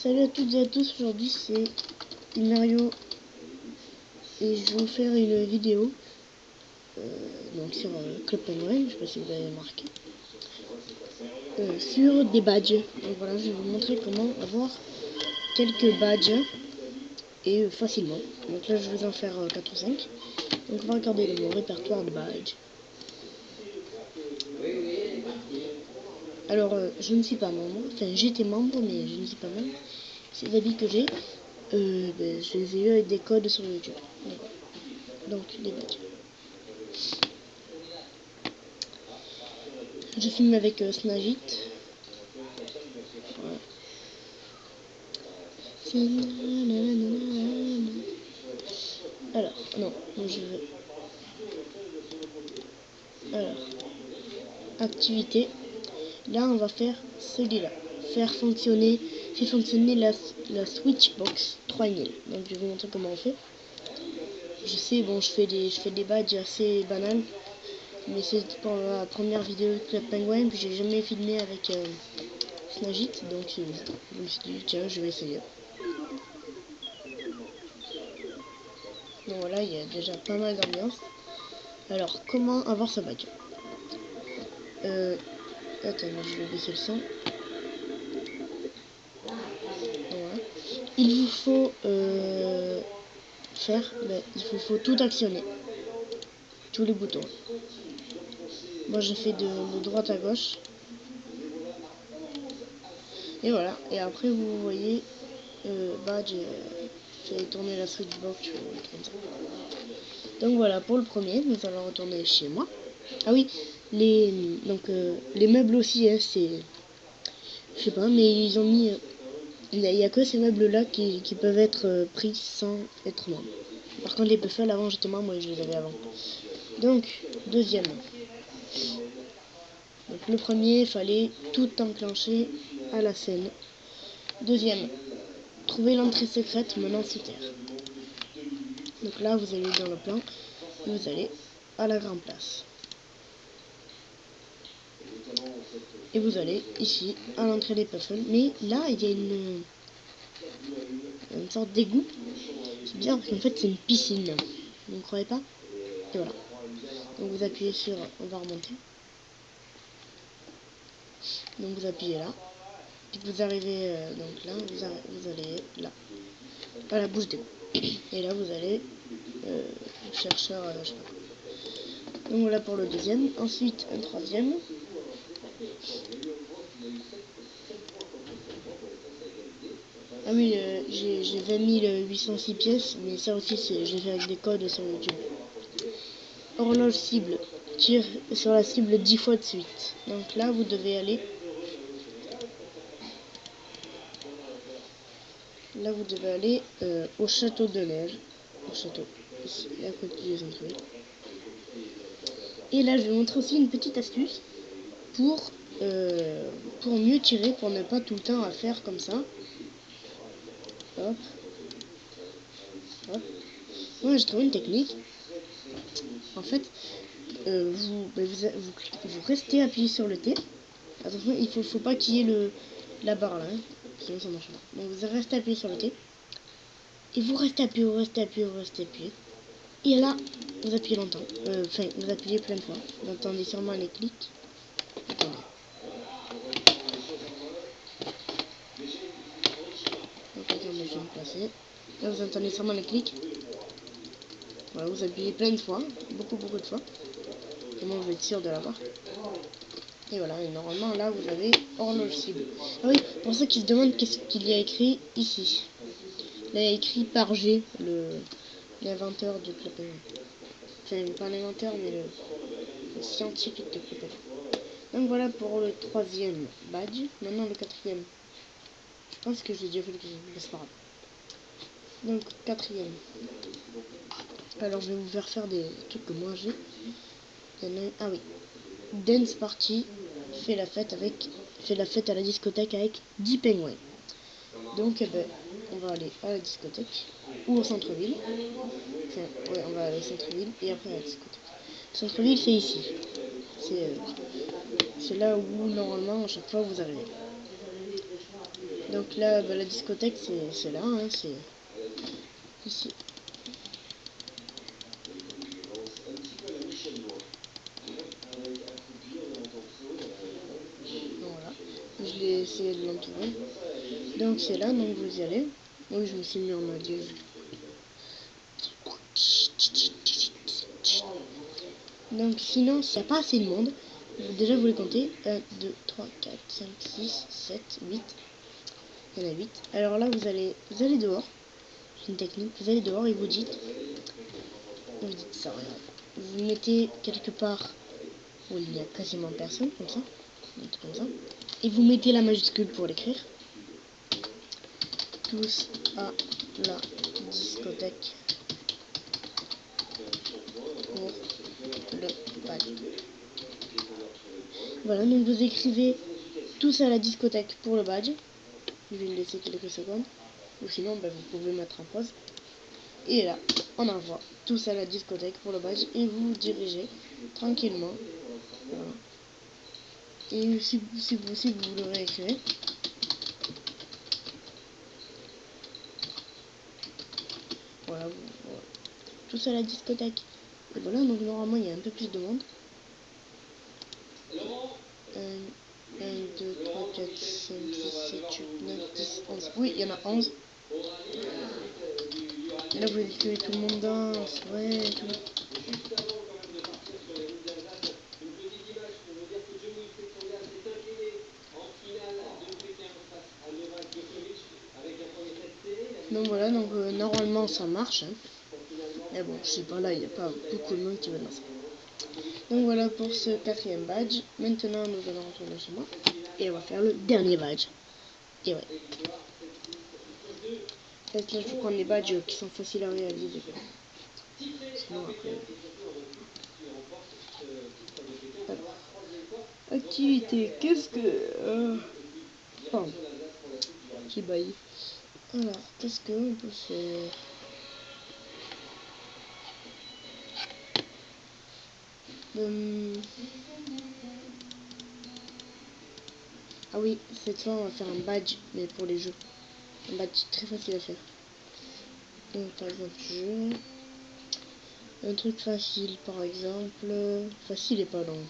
Salut à toutes et à tous, aujourd'hui c'est Mario et je vais vous faire une vidéo donc sur Club Penguin, je sais pas si vous avez remarqué, sur des badges. Donc voilà, je vais vous montrer comment avoir quelques badges et facilement. Donc là je vais en faire 4 ou 5. Donc on va regarder dans mon répertoire de badges. Alors je ne suis pas membre, enfin j'étais membre mais je ne suis pas membre. Ces habits que j'ai, je les ai eu avec des codes sur YouTube. Donc les badges. Je filme avec Snagit. Voilà. Alors, non, je veux. Alors, activité. Là, on va faire celui-là. Faire fonctionner la Switchbox 3000. Donc, je vais vous montrer comment on fait. Je sais, bon, je fais des badges assez banals. Mais c'est pour la première vidéo de Club Penguin. Puis j'ai jamais filmé avec Snagit. Donc, je me suis dit, tiens, je vais essayer. Donc voilà, il y a déjà pas mal d'ambiance. Alors, comment avoir ce badge? Attends, je vais baisser le son. Voilà. Il vous faut il vous faut tout actionner. Tous les boutons. Moi, j'ai fait de droite à gauche. Et voilà. Et après, vous voyez, badge, j'ai tourné la Switchbox. Donc voilà, pour le premier, nous allons retourner chez moi. Ah oui, les meubles aussi, hein, c'est... Je sais pas, mais ils ont mis... Il n'y a que ces meubles-là qui peuvent être pris sans être membre. Par contre, les puffles, avant, j'étais membre et je les avais avant. Donc, deuxième. Donc, le premier, il fallait tout enclencher à la scène. Deuxième, trouver l'entrée secrète menant sous terre. Donc là, vous allez dans le plan et vous allez à la grande place. Et vous allez ici à l'entrée des puffles. Mais là, il y a une sorte d'égout. C'est bizarre parce qu'en fait, c'est une piscine. Vous ne croyez pas? Et voilà. Donc vous appuyez sur, on va remonter. Donc vous appuyez là. Puis vous arrivez donc là, vous allez là. À la bouche d'égout. Et là vous allez chercheur, je sais pas. Donc voilà pour le deuxième. Ensuite un troisième. Ah oui, j'ai 20 806 pièces, mais ça aussi j'ai fait avec des codes sur YouTube. Horloge cible. Tire sur la cible 10 fois de suite. Donc là vous devez aller. Là vous devez aller au château de neige. Au château. Ici, à côté du centre-ville. Et là je vais vous montrer aussi une petite astuce pour mieux tirer, pour ne pas tout le temps à faire comme ça. Hop. Hop. Moi j'ai trouvé une technique. En fait, vous restez appuyé sur le T. Attention, il faut pas qu'il y ait la barre là, hein, sinon ça marche pas. Donc vous restez appuyé sur le T. Et vous restez appuyé, vous restez appuyé, vous restez appuyé. Et là, vous appuyez longtemps. Enfin, vous appuyez plein de fois. Vous entendez sûrement les clics. Attendez. Donc attendez, je vais me placer. Là, vous entendez sûrement les clics. Voilà, vous appuyez plein de fois. Beaucoup de fois. Et moi, je vais être sûr de l'avoir. Et voilà, et normalement, là, vous avez horloge cible. Ah oui, pour ceux qui se demandent qu'est-ce qu'il y a écrit ici. Là, il y a écrit par G, l'inventeur du Club Penguin. Enfin, pas l'inventeur, mais le scientifique de Club Penguin. Donc voilà pour le troisième badge. Maintenant, le quatrième. Je pense que j'ai déjà fait le quatrième, mais c'est pas grave. Donc, quatrième. Alors, je vais vous faire des trucs que moi j'ai. Ah oui. Dance Party fait la fête à la discothèque avec 10 pingouins. Donc on va aller à la discothèque ou au centre-ville. Enfin, ouais, on va aller au centre-ville et après à la discothèque. Le centre-ville, c'est ici. C'est là où normalement à chaque fois vous arrivez. Donc là, bah, la discothèque, c'est là, hein, c'est ici. Donc, voilà, je l'ai essayé de l'entourer. Donc c'est là, donc vous y allez. Oui, je me suis mis en mode. Donc sinon, s'il n'y a pas assez de monde, déjà vous les comptez. 1, 2, 3, 4, 5, 6, 7, 8. Il y en a 8. Alors là, vous allez dehors. C'est une technique. Vous allez dehors et vous dites ça, regarde. Vous mettez quelque part où il n'y a quasiment personne, comme ça. Comme ça. Et vous mettez la majuscule pour l'écrire. Tous à la discothèque pour le badge. Voilà, donc vous écrivez tous à la discothèque pour le badge. Je vais le laisser quelques secondes. Ou sinon, bah, vous pouvez mettre en pause. Et là, on envoie tous à la discothèque pour le badge. Et vous dirigez tranquillement. Voilà. Et si vous le réécrivez. Voilà, voilà. Tous à la discothèque. Et voilà, donc normalement, il y a un peu plus de monde. 1, 2, 3, 4, 5, 6, 7, 8, 9, 10, 11. Oui, il y en a 11. Et là, vous voyez que tout le monde danse, ouais, et tout. Donc voilà, donc normalement ça marche. Hein. Mais bon, je sais pas, là, il n'y a pas beaucoup de monde qui va danser. Donc voilà pour ce 4e badge. Maintenant, nous allons retourner chez moi. Et on va faire le dernier badge. Et ouais. Là, je vais prendre les badges qui sont faciles à réaliser. Sinon, après... Alors, activité, qu'est-ce que... Pardon, qui baille. Alors, qu'est-ce qu'on peut faire? Ah oui, cette fois on va faire un badge, mais pour les jeux. Un badge très facile à faire. Donc par exemple, un truc facile, par exemple, facile et pas long.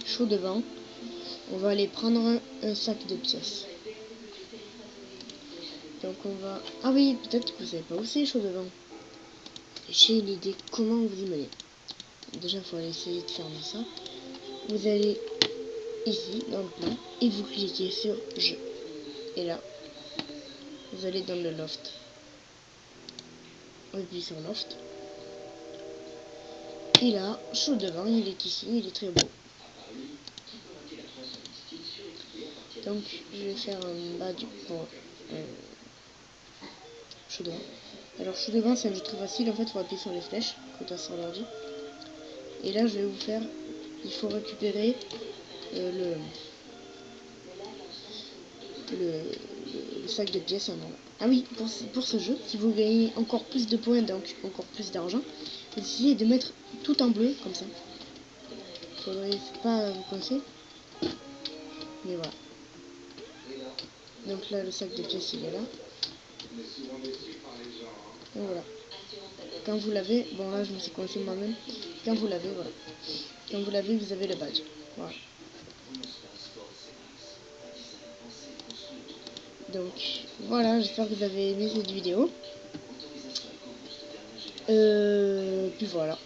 Chaud devant. On va aller prendre un sac de pièces. Donc on va... Ah oui, peut-être que vous savez pas où c'est chaud devant. J'ai une idée comment vous y mener. Déjà, il faut aller essayer de fermer ça. Vous allez ici, dans le plan, et vous cliquez sur Jeu. Et là, vous allez dans le loft. On appuie sur Loft. Et là, chaud devant, il est ici, il est très beau. Donc, je vais faire un badge pour chaud devant. Alors, chaud devant, c'est un jeu très facile. En fait, il faut appuyer sur les flèches quand on sort l'ordi. Et là, je vais vous faire... Il faut récupérer le sac de pièces en or. Ah oui, pour ce jeu, si vous gagnez encore plus de points, donc encore plus d'argent, vous essayez de mettre tout en bleu, comme ça. Faudrait pas vous coincer. Mais voilà. Donc là, le sac de pièces, il est là. Et voilà. Quand vous l'avez, bon là, je me suis coincé moi-même. Quand vous l'avez, voilà. Quand vous l'avez, vous avez le badge. Voilà. Donc, voilà, j'espère que vous avez aimé cette vidéo. Puis voilà.